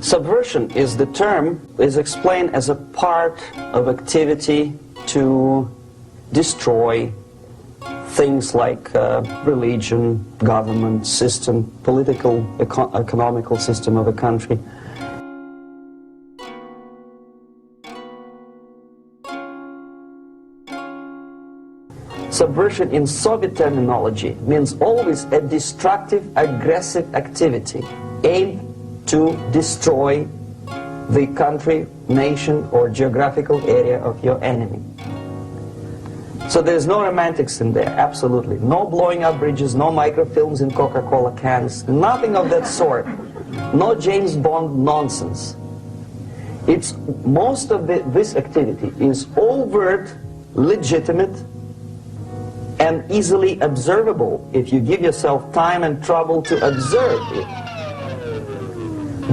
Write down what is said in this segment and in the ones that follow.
Subversion is the term, is explained as a part of activity to destroy things like religion, government, system, political, economical system of a country. Subversion in Soviet terminology means always a destructive, aggressive activity aimed to destroy the country, nation, or geographical area of your enemy. So there's no romantics in there, absolutely. No blowing up bridges, no microfilms in Coca-Cola cans, nothing of that sort. No James Bond nonsense. It's most of this activity is overt, legitimate, and easily observable if you give yourself time and trouble to observe it.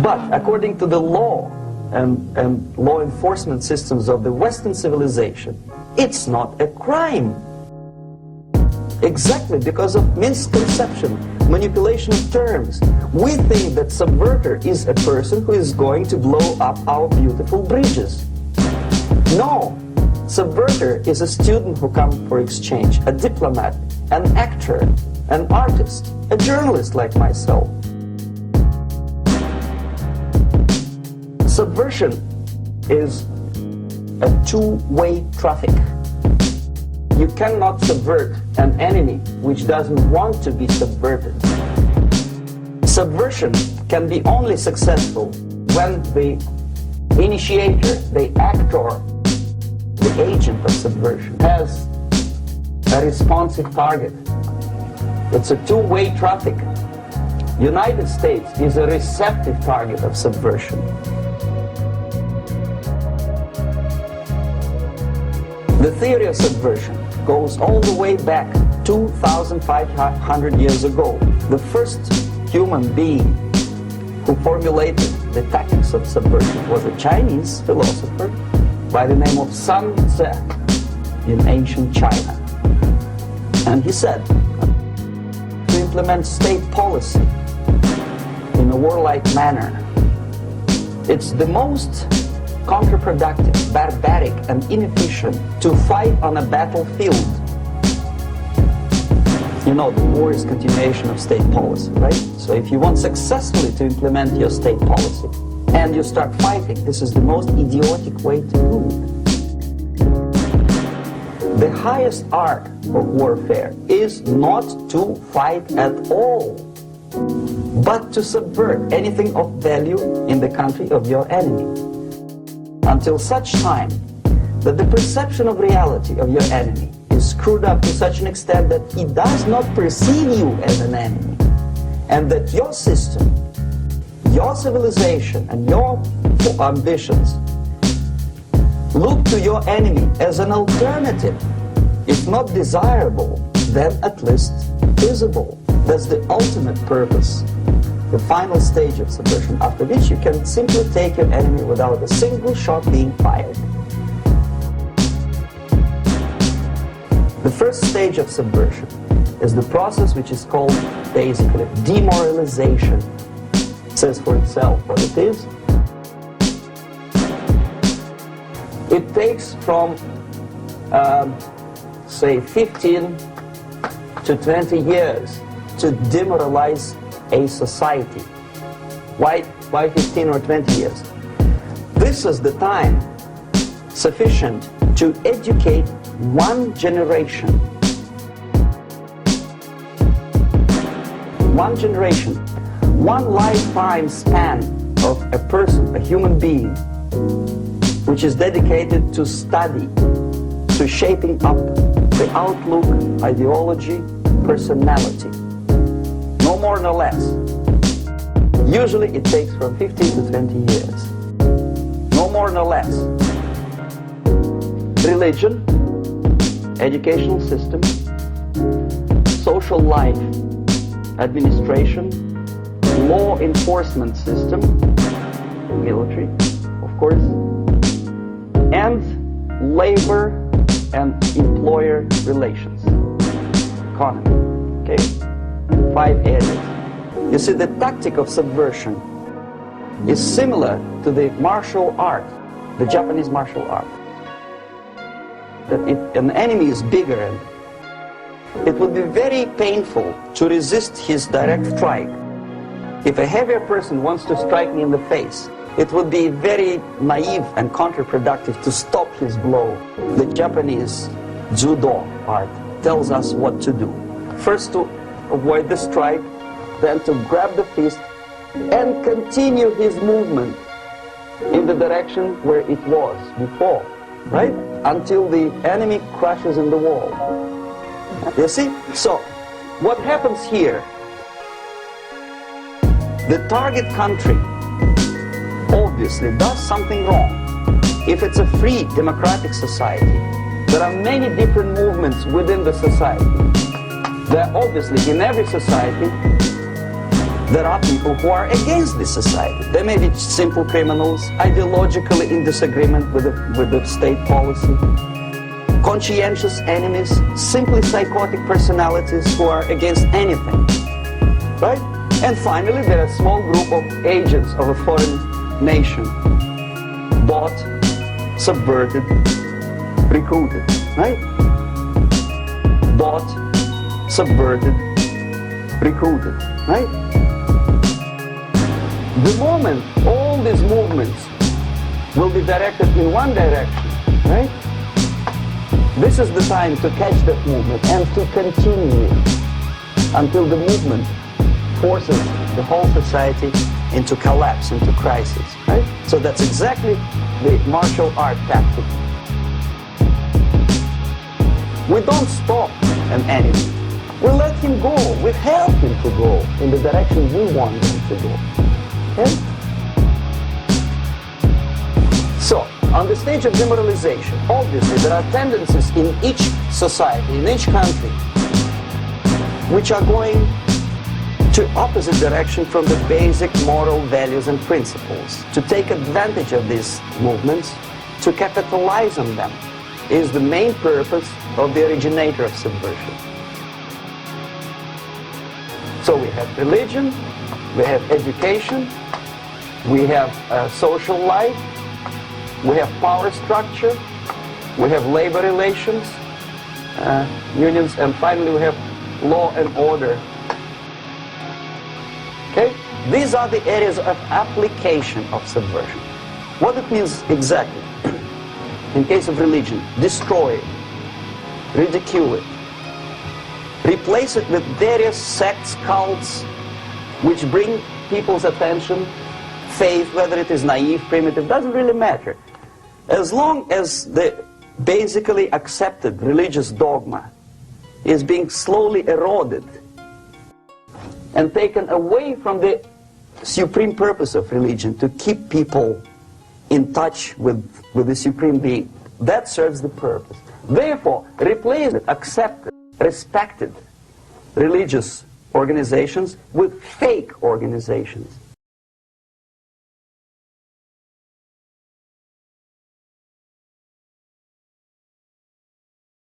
But according to the law and law enforcement systems of the Western civilization, it's not a crime. Exactly because of misconception, manipulation of terms. We think that subverter is a person who is going to blow up our beautiful bridges. No. Subverter is a student who comes for exchange, a diplomat, an actor, an artist, a journalist like myself. Subversion is a two-way traffic. You cannot subvert an enemy which doesn't want to be subverted. Subversion can be only successful when the initiator, the actor, the agent of subversion has a responsive target. It's a two-way traffic. United States is a receptive target of subversion. The theory of subversion goes all the way back 2,500 years ago. The first human being who formulated the tactics of subversion was a Chinese philosopher by the name of Sun Tzu in ancient China. And he said, to implement state policy in a warlike manner, it's the most counterproductive, barbaric, and inefficient to fight on a battlefield. You know, the war is continuation of state policy, right? So if you want successfully to implement your state policy, and you start fighting, this is the most idiotic way to do it. The highest art of warfare is not to fight at all, but to subvert anything of value in the country of your enemy. Until such time that the perception of reality of your enemy is screwed up to such an extent that he does not perceive you as an enemy, and that your system, your civilization, and your ambitions look to your enemy as an alternative, if not desirable, then at least visible. That's the ultimate purpose, the final stage of subversion, after which you can simply take your enemy without a single shot being fired. The first stage of subversion is the process which is called basically demoralization. It says for itself what it is. It takes from, say, 15 to 20 years to demoralize a society. Why 15 or 20 years? This is the time sufficient to educate one generation. One generation. One lifetime span of a person, a human being, which is dedicated to study, to shaping up the outlook, ideology, personality. No more, no less. Usually it takes from 15 to 20 years. No more, no less. Religion, educational system, social life, administration, law enforcement system, military, of course, and labor and employer relations, economy, okay? 5 areas. You see, the tactic of subversion is similar to the martial art, the Japanese martial art. That if an enemy is bigger, and it would be very painful to resist his direct strike. If a heavier person wants to strike me in the face, it would be very naive and counterproductive to stop his blow. The Japanese judo art tells us what to do. First to avoid the strike, then to grab the fist and continue his movement in the direction where it was before, right? Until the enemy crashes in the wall. You see? So, what happens here? The target country obviously does something wrong. If it's a free democratic society, there are many different movements within the society. There are obviously, in every society, there are people who are against this society. They may be simple criminals, ideologically in disagreement with the state policy, conscientious enemies, simply psychotic personalities who are against anything, right? And finally, there are a small group of agents of a foreign nation, bought, subverted, recruited, right? Bought, subverted, recruited, right? The moment all these movements will be directed in one direction, right? This is the time to catch that movement and to continue until the movement forces the whole society into collapse, into crisis, right? So that's exactly the martial art tactic. We don't stop an enemy. We let him go. We help him to go in the direction we want him to go. Okay? So, on the stage of demoralization, obviously there are tendencies in each society, in each country, which are going to opposite direction from the basic moral values and principles. To take advantage of these movements, to capitalize on them, is the main purpose of the originator of subversion. So we have religion, we have education, we have social life, we have power structure, we have labor relations, unions, and finally we have law and order. Okay? These are the areas of application of subversion. What it means exactly? In case of religion, destroy it, ridicule it, replace it with various sects, cults, which bring people's attention, faith, whether it is naive, primitive, doesn't really matter. As long as the basically accepted religious dogma is being slowly eroded and taken away from the supreme purpose of religion, to keep people in touch with the Supreme Being, that serves the purpose. Therefore, replace it, accepted, respected religious organizations with fake organizations.